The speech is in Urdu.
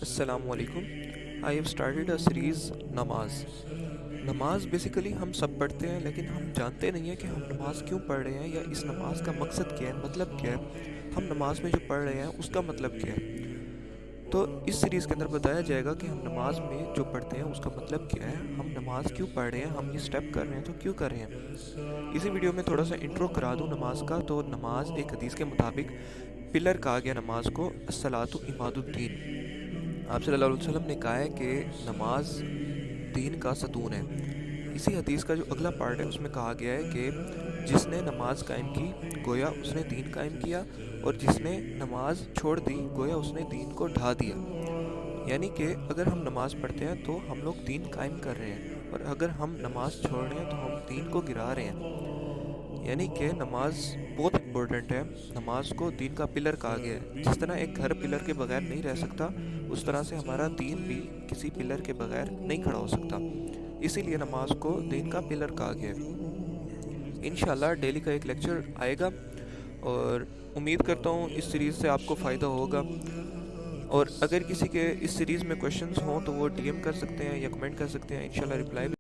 السلام علیکم. I have started a series نماز. نماز بیسیکلی ہم سب پڑھتے ہیں لیکن ہم جانتے نہیں ہیں کہ ہم نماز کیوں پڑھ رہے ہیں یا اس نماز کا مقصد کیا ہے، مطلب کیا ہے. ہم نماز میں جو پڑھ رہے ہیں اس کا مطلب کیا ہے. تو اس سیریز کے اندر بتایا جائے گا کہ ہم نماز میں جو پڑھتے ہیں اس کا مطلب کیا ہے، ہم نماز کیوں پڑھ رہے ہیں، ہم یہ سٹیپ کر رہے ہیں تو کیوں کر رہے ہیں. اسی ویڈیو میں تھوڑا سا انٹرو کرا دوں نماز کا. تو نماز ایک حدیث کے مطابق پلر کہا گیا نماز کو، الصلاۃ عماد الدین. آپ صلی اللہ علیہ وسلم نے کہا ہے کہ نماز دین کا ستون ہے. اسی حدیث کا جو اگلا پارٹ ہے اس میں کہا گیا ہے کہ جس نے نماز قائم کی گویا اس نے دین قائم کیا، اور جس نے نماز چھوڑ دی گویا اس نے دین کو ڈھا دیا. یعنی کہ اگر ہم نماز پڑھتے ہیں تو ہم لوگ دین قائم کر رہے ہیں، اور اگر ہم نماز چھوڑ رہے ہیں تو ہم دین کو گرا رہے ہیں. یعنی کہ نماز بہت امپورٹنٹ ہے. نماز کو دین کا پلر کہا گیا ہے. جس طرح ایک گھر پلر کے بغیر نہیں رہ سکتا، اس طرح سے ہمارا دین بھی کسی پلر کے بغیر نہیں کھڑا ہو سکتا. اسی لیے نماز کو دین کا پلر کہا گیا ہے. انشاءاللہ ڈیلی کا ایک لیکچر آئے گا، اور امید کرتا ہوں اس سیریز سے آپ کو فائدہ ہوگا. اور اگر کسی کے اس سیریز میں کویشچنز ہوں تو وہ ڈی ایم کر سکتے ہیں یا کمنٹ کر سکتے ہیں. انشاءاللہ رپلائی